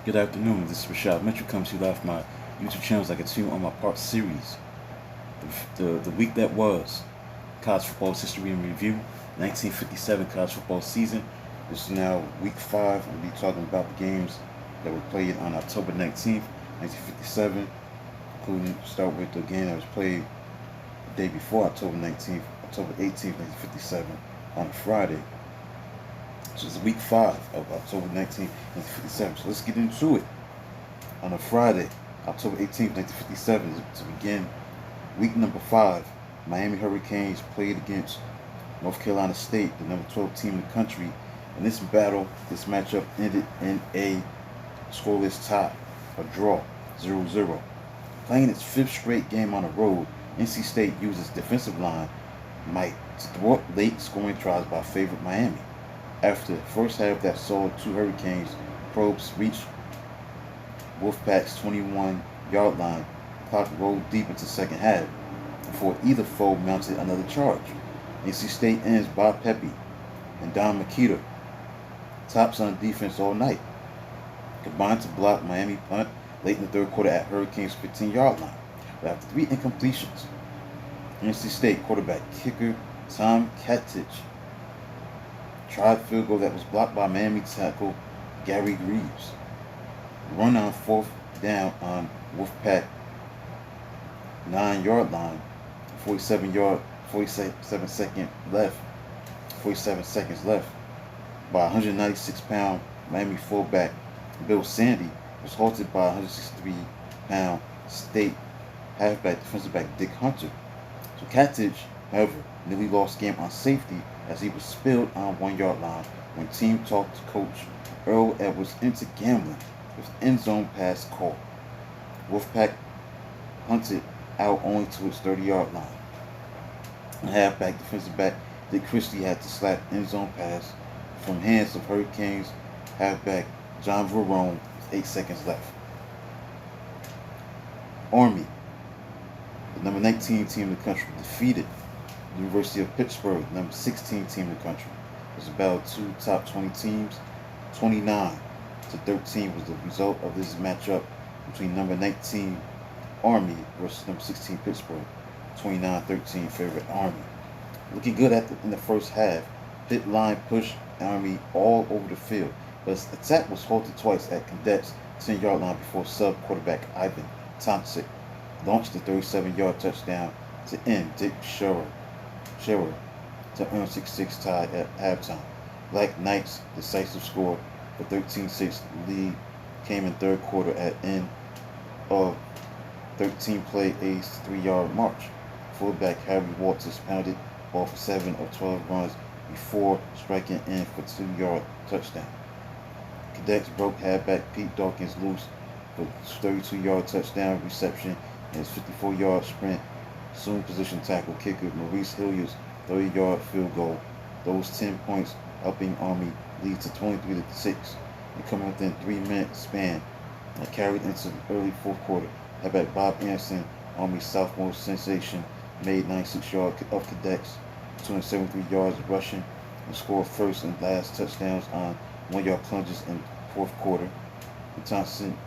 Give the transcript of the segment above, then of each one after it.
Good afternoon. This is Rashad Mitchell coming to you live from my YouTube channel as I continue on my part series. The week that was college football history and review, 1957 college football season. This is now week 5. We'll be talking about the games that were played on October 19th, 1957, including start with the game that was played the day before October 19th, October 18th, 1957, on a Friday. So it's week 5 of October 19th, 1957. So let's get into it. On a Friday, October 18th, 1957, to begin week number 5, Miami Hurricanes played against North Carolina State, the number 12 team in the country. In this battle, this matchup ended in a scoreless tie, a draw, 0-0. Playing its 5th straight game on the road, NC State used its defensive line might to thwart late scoring tries by favorite Miami. After the first half that saw two Hurricanes probes reach Wolfpack's 21-yard line, the clock rolled deep into the second half before either foe mounted another charge. NC State ends Bob Pepe and Don Makita, tops on defense all night, combined to block Miami punt late in the third quarter at Hurricanes' 15-yard line. But after 3 incompletions, NC State quarterback kicker Tom Katich tried field goal that was blocked by Miami tackle Gary Greaves. Run on 4th down on Wolfpack 9-yard line, 47 seconds left by 196-pound Miami fullback Bill Sandy was halted by 163-pound State halfback defensive back Dick Hunter. So Katich, however, nearly lost game on safety as he was spilled on 1-yard line when team talked coach Earl Edwards into gambling with end zone pass call. Wolfpack punted out only to its 30-yard line. And halfback defensive back Dick Christie had to slap end zone pass from hands of Hurricanes halfback John Verone with 8 seconds left. Army, the number 19 team in the country, defeated the University of Pittsburgh, the number 16 team in the country. It was about 2 top 20 teams. 29-13 was the result of this matchup between number 19 Army versus number 16 Pittsburgh. 29-13 favorite Army. Looking good in the first half, Pitt line pushed Army all over the field, but its attack was halted twice at Cadets' 10-yard line before sub quarterback Ivan Thompson launched the 37-yard touchdown to end Dick Scherer to earn 6-6 tie at halftime. Black Knights' decisive score for 13-6 lead came in third quarter at end of 13-play ace 3-yard march. Fullback Harry Walters pounded ball for 7 of 12 runs before striking in for 2-yard touchdown. Cadets broke halfback Pete Dawkins loose for 32-yard touchdown reception and his 54-yard sprint. Soon position tackle kicker Maurice Hilliard's 30-yard field goal. Those 10 points helping Army lead to 23-6 and coming within 3-minute span and carried into the early fourth quarter. Halfback Bob Anderson, Army sophomore sensation, made 96 yards of Cadets, 273 yards rushing, and scored first and last touchdowns on 1-yard plunges in the fourth quarter. And Thompson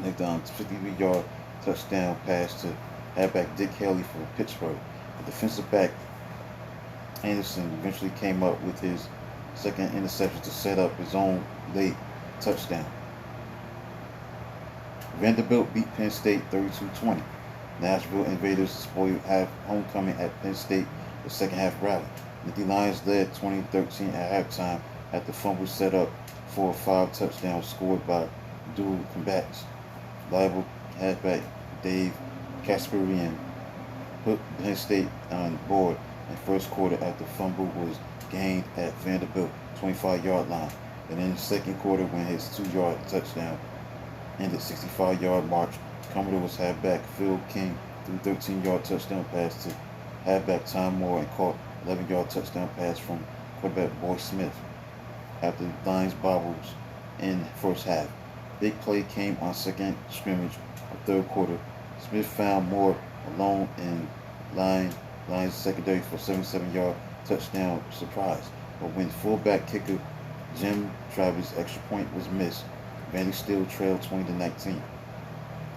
knocked down 53-yard touchdown pass to halfback Dick Haley for Pittsburgh. The defensive back Anderson eventually came up with his second interception to set up his own late touchdown. Vanderbilt beat Penn State 32-20. Nashville Invaders spoiled homecoming at Penn State the second half rally. Nittany Lions led 2013 at halftime after fumble set up 4 or 5 touchdowns scored by dual combatants. Liable halfback Dave Kasparian put Penn State on board in first quarter after fumble was gained at Vanderbilt 25-yard line, and in the second quarter when his 2-yard touchdown ended 65-yard march, Commodores halfback Phil King threw 13-yard touchdown pass to halfback Tom Moore and caught 11-yard touchdown pass from quarterback Boy Smith after the Lions bobbles in the first half. Big play came on second scrimmage of third quarter. Smith found Moore alone in Lions secondary for 77-yard touchdown surprise. But when fullback kicker Jim Travis' extra point was missed, Vandy still trailed 20-19.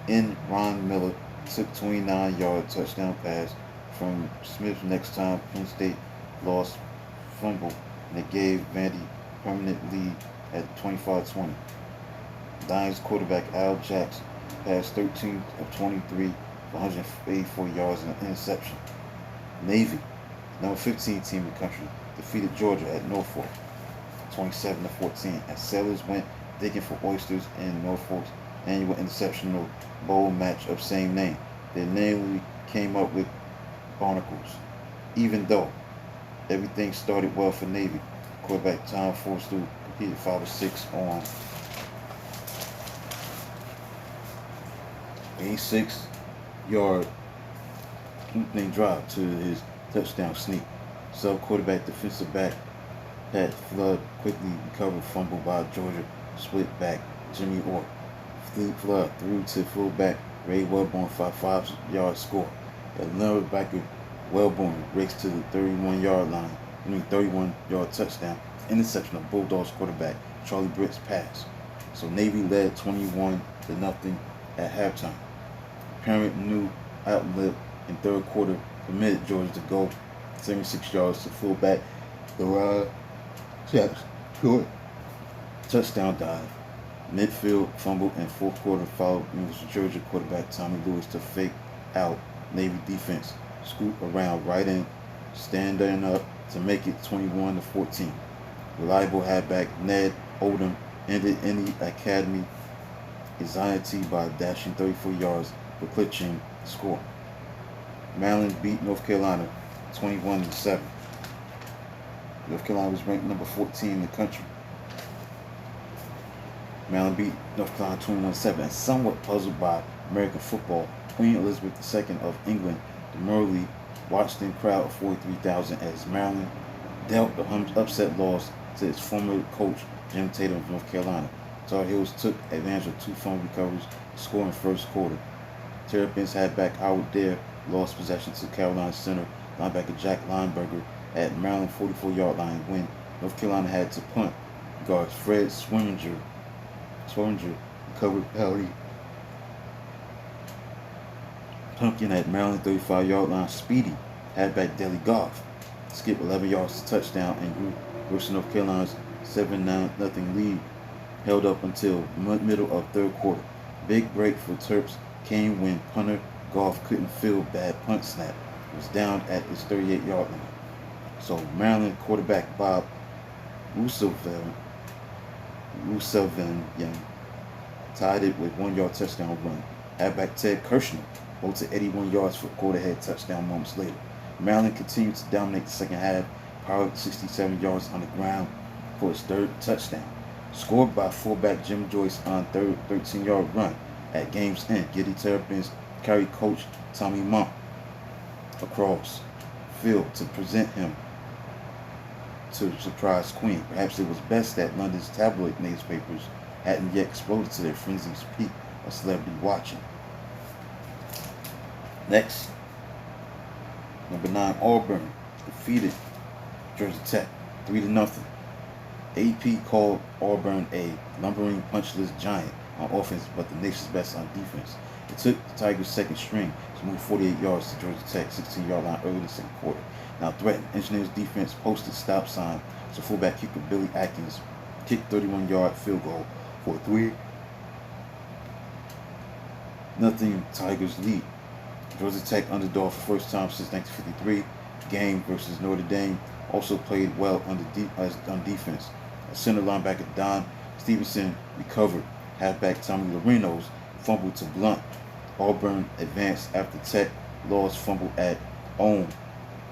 In Ron Miller took 29-yard touchdown pass from Smith next time Penn State lost fumble, and it gave Vandy permanent lead at 25-20. Lions quarterback Al Jackson passed 13 of 23 for 184 yards and an interception. Navy, number 15 team in the country, defeated Georgia at Norfolk 27-14 as sailors went digging for oysters in Norfolk's annual interceptional bowl match of same name. They narrowly came up with barnacles. Even though everything started well for Navy, quarterback Tom Forster completed 5 of 6 on 86-yard opening drive to his touchdown sneak. Sub-quarterback defensive back Pat Flood quickly recovered fumble by Georgia split back Jimmy Orr. Flood threw to fullback Ray Wellborn for a 5-yard score. A linebacker Wellborn raced to the 31-yard line, 31-yard touchdown, interception of Bulldogs quarterback Charlie Britt's pass. So Navy led 21-0 at halftime. Apparent new outlet in third quarter permitted Georgia to go 76 yards to fullback Gerard Jackson short touchdown dive. Midfield fumble and fourth quarter followed Georgia quarterback Tommy Lewis to fake out Navy defense, scoop around right in, standing up to make it 21-14. Reliable halfback Ned Odom ended any academy anxiety by dashing 34 yards for clinching the score. Maryland beat North Carolina 21-7. North Carolina was ranked number 14 in the country. Maryland beat North Carolina 21-7. And somewhat puzzled by American football, Queen Elizabeth II of England demurely watched in crowd of 43,000 as Maryland dealt the upset loss to its former coach Jim Tatum of North Carolina. Tar Heels took advantage of 2 fumble recoveries to score in first quarter. Terrapins halfback Howard Dare lost possession to Carolina center linebacker Jack Lineberger at Maryland 44-yard line when North Carolina had to punt. Guards Fred Swimminger recovered penalty. Pumpkin at Maryland 35-yard line. Speedy halfback Deli Goff skipped 11 yards to touchdown and grew versus North Carolina's 7-0 lead held up until middle of third quarter. Big break for Terps came when punter Goff couldn't field bad punt snap. It was down at his 38-yard line. So Maryland quarterback Bob Roosevelt tied it with 1-yard touchdown run. Halfback Ted Kirshner bolted 81 yards for a quarter-head touchdown moments later. Maryland continued to dominate the second half, powered 67 yards on the ground for its third touchdown. Scored by fullback Jim Joyce on third 13-yard run at game's end. Giddy Terrapins carried coach Tommy Monk across field to present him to surprise Queen. Perhaps it was best that London's tabloid newspapers hadn't yet exploded to their frenzied peak of celebrity watching. Next, number 9 Auburn defeated Georgia Tech 3-0. AP called Auburn a lumbering, punchless giant on offense, but the nation's best on defense. It took the Tigers' second string to move 48 yards to Georgia Tech's 16-yard line early in the second quarter. Now threatened, Engineers defense posted stop sign, so fullback kicker Billy Atkins kicked 31-yard field goal for a 3-0 Tigers lead. Georgia Tech underdog for first time since 1953. Game versus Notre Dame also played well on defense. Center linebacker Don Stevenson recovered. Halfback Tommy Lorinos fumbled to Blunt. Auburn advanced after Tech lost fumble at own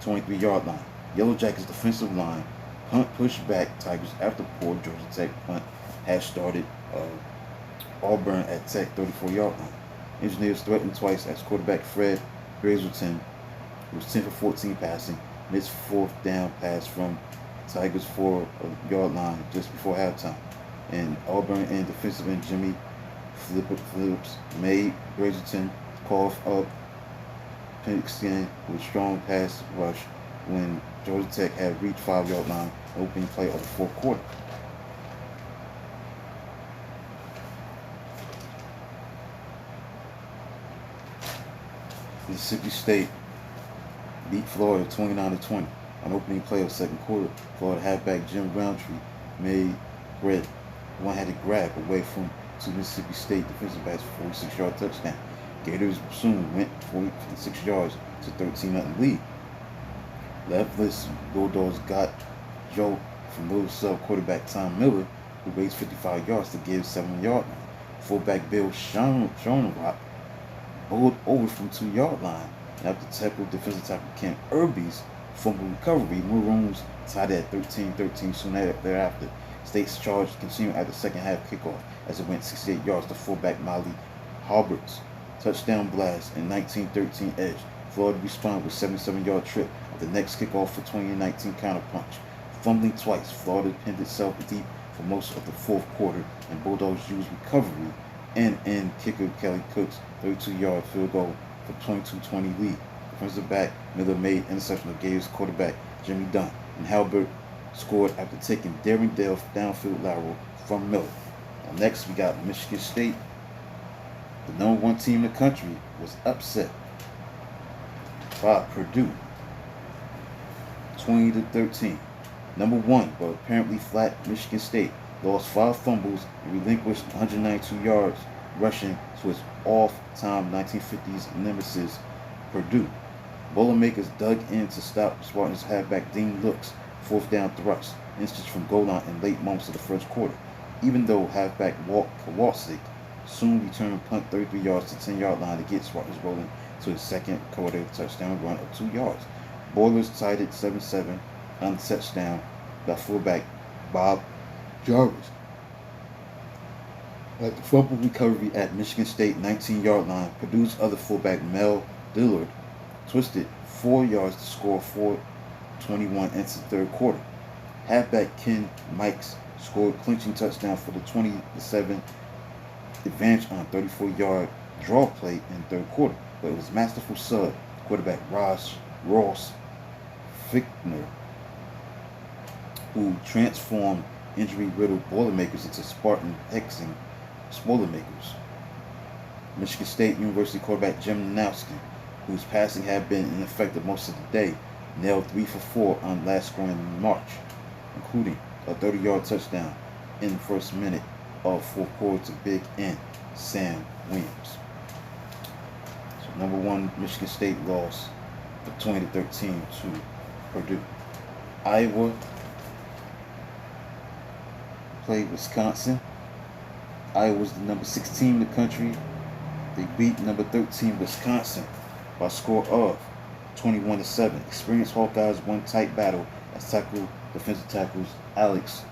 23-yard line. Yellow Jackets defensive line punt pushed back Tigers after poor Georgia Tech punt had started Auburn at Tech 34-yard line. Engineers threatened twice as quarterback Fred Brazelton was 10 for 14 passing, missed fourth down pass from Tigers 4-yard line just before halftime. And Auburn and defensive end Jimmy Phillips made Brazelton cough up pigskin with strong pass rush when Georgia Tech had reached 5-yard line opening play of the fourth quarter. Mississippi State beat Florida 29-20. On opening play of the second quarter, Florida halfback Jim Roundtree made Red one-handed grab away from two Mississippi State defensive backs for a 46-yard touchdown. Gators soon went 56 yards to 13-0 lead. Leftless Bulldogs got Joe from Little Sub quarterback Tom Miller, who raised 55 yards to give 7-yard line. Fullback Bill Schoenrock bowled over from 2-yard line, and after defensive tackle Ken Irby's fumble recovery, Maroons tied at 13-13 soon thereafter. State's charge continued at the second half kickoff as it went 68 yards to fullback Molly Halbert's touchdown blast and 19-13 edge. Florida responded with a 77-yard trip at the next kickoff for 2019 counterpunch. Fumbling twice, Florida pinned itself deep for most of the fourth quarter, and Bulldogs used recovery and kicker Kelly Cook's 32-yard field goal for 22-20 lead. Defensive back Miller made interception of Gators quarterback Jimmy Dunn, and Halbert scored after taking daring downfield lateral from Miller. Next, we got Michigan State. The number one team in the country was upset by Purdue 20-13. Number one, but apparently flat, Michigan State lost 5 fumbles and relinquished 192 yards rushing to its off-time 1950s nemesis, Purdue. Boilermakers dug in to stop Spartans halfback Dean Looks' fourth down thrust, inches from goal line in late moments of the first quarter. Even though halfback Walt Kowalczyk soon returned punt 33 yards to 10-yard line to get Spartans rolling to his second quarter touchdown run of 2 yards. Boilers tied it 7-7 on the touchdown by fullback Bob Jarvis. At the fumble recovery at Michigan State 19-yard line, Purdue's other fullback Mel Dillard twisted 4 yards to score 4:21 into the third quarter. Halfback Ken Mikes scored clinching touchdown for the 20-7 advantage on a 34-yard draw play in the third quarter, but it was masterful sub quarterback Ross Fichtner who transformed injury-riddled Boilermakers into Spartan-hexing Spoilermakers. Michigan State University quarterback Jim Nowski, whose passing had been ineffective most of the day, nailed 3 for 4 on last scoring March, including a 30-yard touchdown in the first minute of fourth quarter to Big N Sam Williams. So number one, Michigan State lost for 20-13 to Purdue. Iowa played Wisconsin. Iowa was the number 6 team in the country. They beat number 13 Wisconsin by a score of 21-7. Experienced Hawkeyes won tight battle as defensive tackles Alex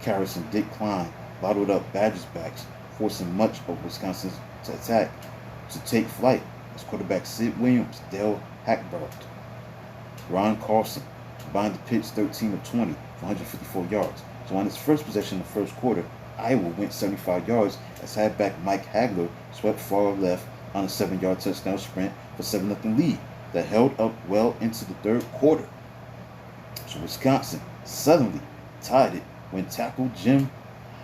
Karras and Dick Klein bottled up Badgers backs, forcing much of Wisconsin's attack to take flight as quarterback Sid Williams, Dale Hackbart, Ron Carson combined to pitch 13 of 20 for 154 yards. So on its first possession in the first quarter, Iowa went 75 yards as halfback Mike Hagler swept far left on a 7-yard touchdown sprint for 7-0 lead that held up well into the third quarter. So Wisconsin suddenly tied it when tackle Jim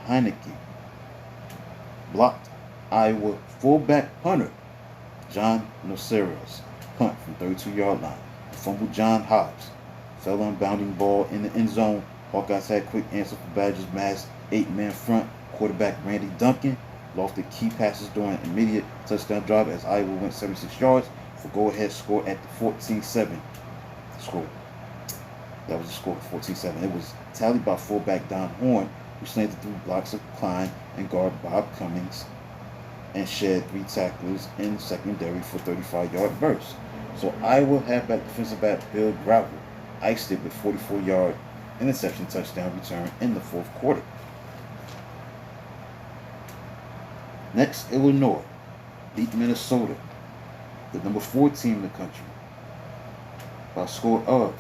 Heineke blocked Iowa fullback punter John Nocero's punt from 32-yard line. The fumble John Hobbs fell on bounding ball in the end zone. Hawkeyes had quick answer for Badgers' mass 8-man front. Quarterback Randy Duncan lofted key passes during an immediate touchdown drive as Iowa went 76 yards for go-ahead score at the 14-7 score. That was the score, 14-7. It was tallied by fullback Don Horn, who slanted through blocks of Klein and guard Bob Cummings and shed 3 tacklers in secondary for 35-yard bursts. So Iowa halfback defensive back Bill Gravel iced it with 44-yard interception touchdown return in the fourth quarter. Next, Illinois beat Minnesota, the number 4 team in the country, by a score of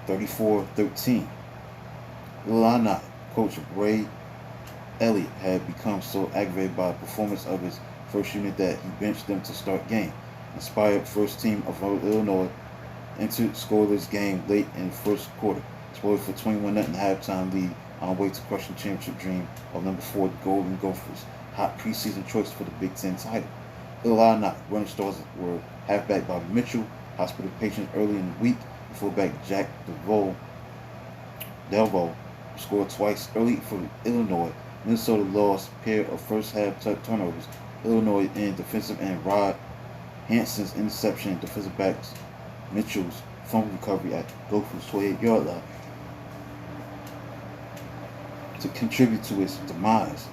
34-13. Illini coach Ray Elliott had become so aggravated by the performance of his first unit that he benched them to start game. Inspired first team of Illinois entered scoreless game late in the first quarter, spoiled for 21-0 halftime lead on way to crushing championship dream of number 4, the Golden Gophers, hot preseason choice for the Big Ten title. Illinois running stars were halfback Bobby Mitchell, hospital patient early in the week, and fullback Jack Delvo scored twice early for Illinois. Minnesota lost pair of first half turnovers. Illinois in defensive end Rod Hanson's interception and defensive backs Mitchell's fumble recovery at Gophers' 28-yard line to contribute to its demise,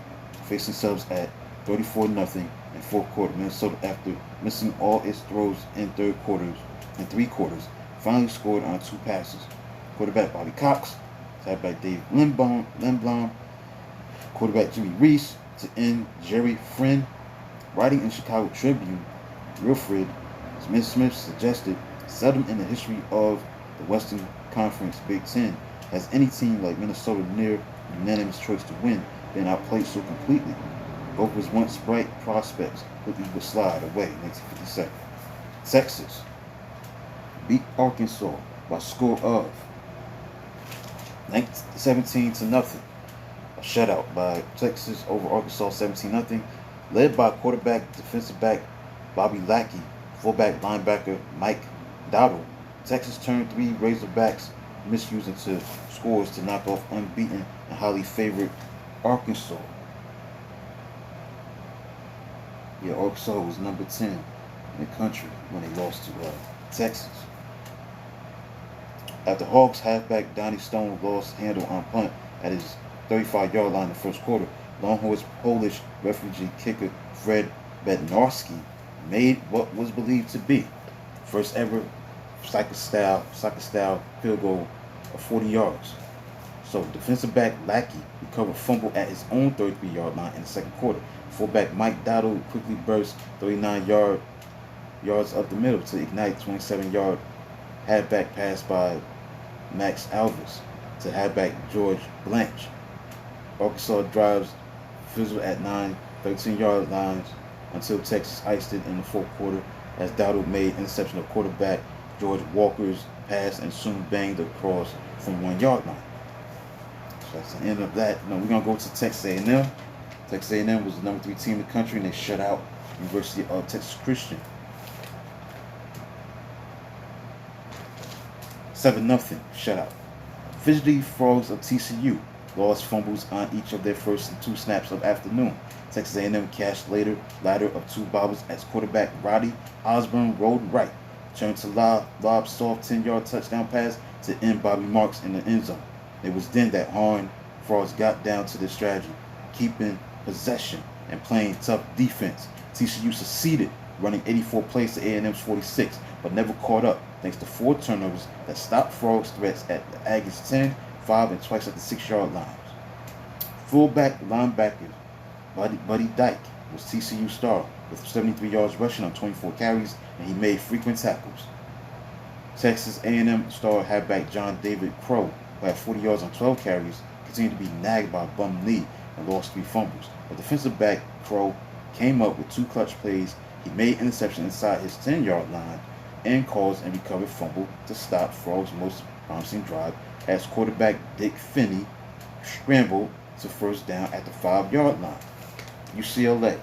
facing themselves at 34-0 in fourth quarter. Minnesota, after missing all its throws in three quarters, finally scored on 2 passes. Quarterback Bobby Cox, halfback Dave Lindblom, quarterback Jimmy Reese to end Jerry Friend. Writing in Chicago Tribune, Wilfred Smith suggested, seldom in the history of the Western Conference Big Ten has any team like Minnesota near unanimous choice to win been outplayed so completely. Gophers once bright prospects quickly would slide away in 1957. Texas beat Arkansas by score of 17-0. A shutout by Texas over Arkansas 17-0, led by quarterback defensive back Bobby Lackey, fullback linebacker Mike Dowdle. Texas turned 3 Razorbacks misuse into scores to knock off unbeaten and highly favored Arkansas. Yeah, Arkansas was number 10 in the country when they lost to Texas. After Hawks halfback Donnie Stone lost handle on punt at his 35-yard line in the first quarter, Longhorns Polish refugee kicker Fred Bednarski made what was believed to be first ever soccer style field goal of 40 yards. So defensive back Lackey recovered fumble at his own 33-yard line in the second quarter. Fullback Mike Dowdle quickly burst 39 yards up the middle to ignite 27-yard halfback pass by Max Alvis to halfback George Blanche. Arkansas drives fizzled at 9 13-yard lines until Texas iced it in the fourth quarter as Dowdle made interception of quarterback George Walker's pass and soon banged across from 1-yard line. So that's the end of that. Now we're going to go to Texas A&M. Texas A&M was the number 3 team in the country and they shut out University of Texas Christian 7-0 shutout. Fidgety Frogs of TCU lost fumbles on each of their first 2 snaps of afternoon. Texas A&M cashed ladder of 2 bobbles as quarterback Roddy Osborne rolled right, turned to lob soft 10-yard touchdown pass to end Bobby Marks in the end zone. It was then that Horned Frogs got down to their strategy, keeping possession and playing tough defense. TCU succeeded, running 84 plays to A&M's 46, but never caught up thanks to 4 turnovers that stopped Frogs' threats at the Aggies' 10, 5, and twice at the 6-yard lines. Fullback linebacker Buddy Dyke was TCU star with 73 yards rushing on 24 carries, and he made frequent tackles. Texas A&M star halfback John David Crow, who had 40 yards on 12 carries, continued to be nagged by a bum knee and lost 3 fumbles. But defensive back Crow came up with 2 clutch plays. He made interception inside his 10-yard line and caused and recovered fumble to stop Frogs' most promising drive as quarterback Dick Finney scrambled to first down at the 5-yard line. UCLA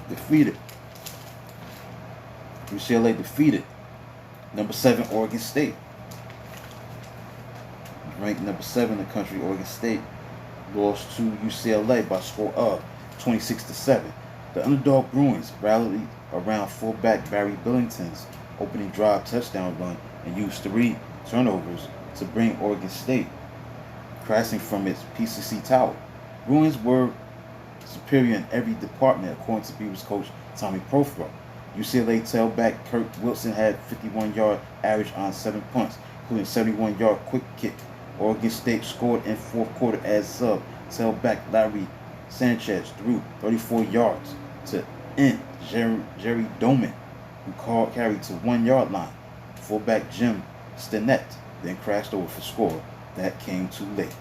defeated number 7 Oregon State. Ranked number 7 in the country, Oregon State lost to UCLA by a score of 26-7. The underdog Bruins rallied around fullback Barry Billington's opening drive touchdown run and used 3 turnovers to bring Oregon State crashing from its PCC tower. Bruins were superior in every department according to Beavers coach Tommy Profro. UCLA tailback Kirk Wilson had 51-yard average on 7 punts, including 71-yard quick kick. Oregon State scored in fourth quarter as sub tailback Larry Sanchez threw 34 yards to end Jerry Doman, who carried to 1-yard line. Fullback Jim Stinnett then crashed over for score that came too late.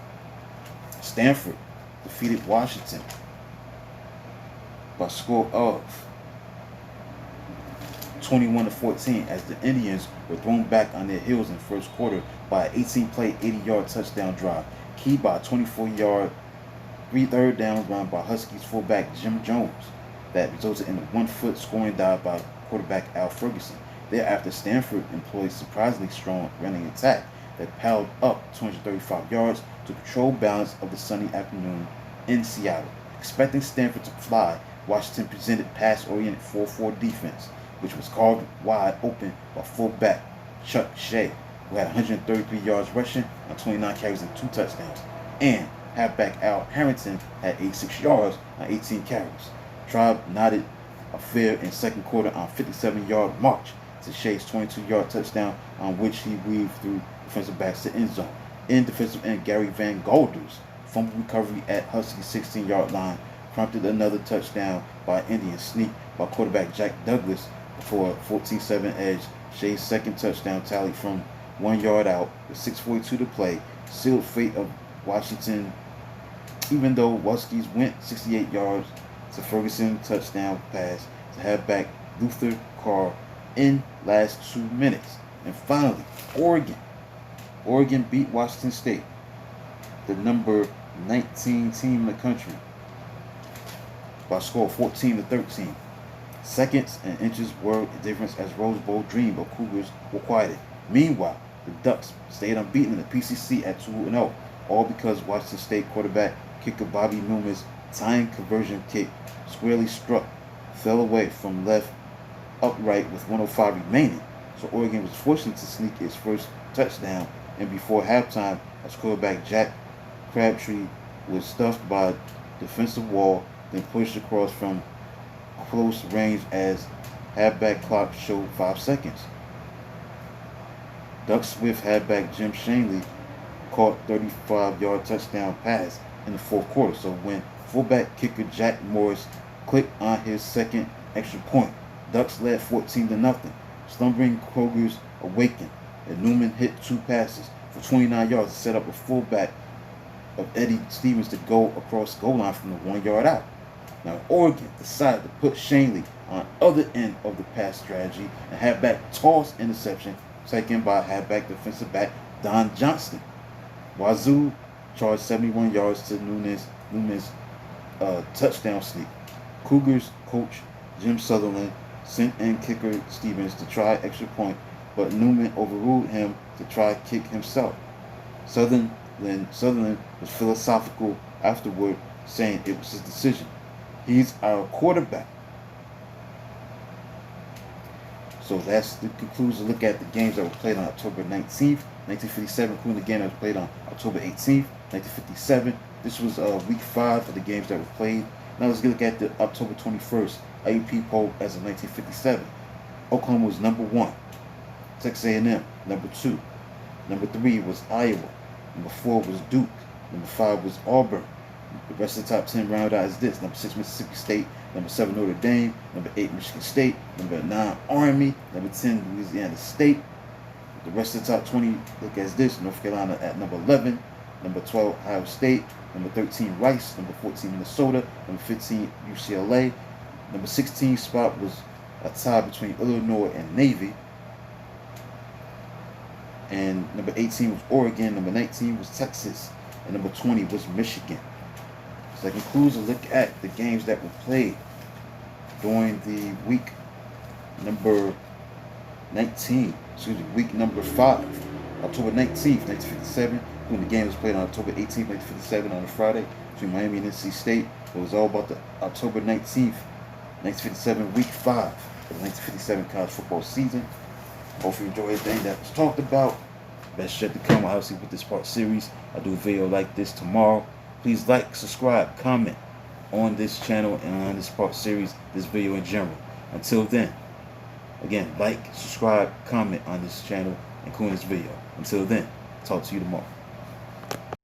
Stanford defeated Washington by a score of 21-14 as the Indians were thrown back on their heels in the first quarter by an 18-play, 80-yard touchdown drive. keyed by a 24-yard, 3rd down run by Huskies fullback Jim Jones that resulted in a 1-foot scoring dive by quarterback Al Ferguson. Thereafter, Stanford employed surprisingly strong running attack that piled up 235 yards to control balance of the sunny afternoon in Seattle. Expecting Stanford to fly, Washington presented pass-oriented 4-4 defense, which was carved wide open by fullback Chuck Shea, who had 133 yards rushing on 29 carries and 2 touchdowns, and halfback Al Harrington had 86 yards on 18 carries. Tribe nodded a fair in second quarter on 57-yard march to Shea's 22-yard touchdown, on which he weaved through defensive backs to end zone. In defensive end Gary Van Golder's fumble recovery at Husky's 16-yard line prompted another touchdown by Indian sneak by quarterback Jack Douglas for a 14-7 edge. Shea's second touchdown tally from 1 yard out with 6:42 to play sealed fate of Washington, even though Huskies went 68 yards to Ferguson touchdown pass to halfback Luther Carr in last 2 minutes. And finally, Oregon beat Washington State, the number 19 team in the country, by a score of 14-13. Seconds and inches were the difference as Rose Bowl dream of Cougars were quieted. Meanwhile, the Ducks stayed unbeaten in the PCC at 2-0, all because Washington State quarterback kicker Bobby Newman's tying conversion kick squarely struck, fell away from left upright with 105 remaining. So Oregon was fortunate to sneak its first touchdown, and before halftime, as quarterback Jack Crabtree was stuffed by a defensive wall, then pushed across from close range as halfback clock showed 5 seconds. Duck Swift halfback Jim Shanley caught 35-yard touchdown pass in the fourth quarter. So when fullback kicker Jack Morris clicked on his second extra point, Ducks led 14-0. Slumbering Cougars awakened, and Newman hit 2 passes for 29 yards to set up a fullback of Eddie Stevens to go across the goal line from the 1 yard out. Now Oregon decided to put Shanley on the other end of the pass strategy and halfback toss interception taken by halfback defensive back Don Johnston. Wazoo charged 71 yards to Newman's touchdown sneak. Cougars coach Jim Sutherland sent in kicker Stevens to try extra point, but Newman overruled him to try kick himself. Sutherland was philosophical afterward, saying it was his decision. He's our quarterback. So that's the conclusion. Look at the games that were played on October 19th, 1957, including the game that was played on October 18th, 1957. This was week 5 of the games that were played. Now let's look at the October 21st IUP poll as of 1957. Oklahoma was number 1. Texas A&M, number 2. Number 3 was Iowa. Number 4 was Duke. Number 5 was Auburn. The rest of the top 10 rounded out as this. Number 6, Mississippi State. Number 7, Notre Dame. Number 8, Michigan State. Number 9, Army. Number 10, Louisiana State. The rest of the top 20 look as this. North Carolina at number 11. Number 12, Ohio State. Number 13, Rice. Number 14, Minnesota. Number 15, UCLA. Number 16 spot was a tie between Illinois and Navy. And number 18 was Oregon. Number 19 was Texas. And number 20 was Michigan. So that concludes a look at the games that were played during the week number 5, October 19th, 1957. When the game was played on October 18th, 1957 on a Friday between Miami and NC State. It was all about the October 19th, 1957, week 5 of the 1957 college football season. Hope you enjoy everything that was talked about. Best yet to come, obviously, with this part series. I'll do a video like this tomorrow. Please like, subscribe, comment on this channel and on this part series, this video in general. Until then, again, like, subscribe, comment on this channel, including this video. Until then, talk to you tomorrow.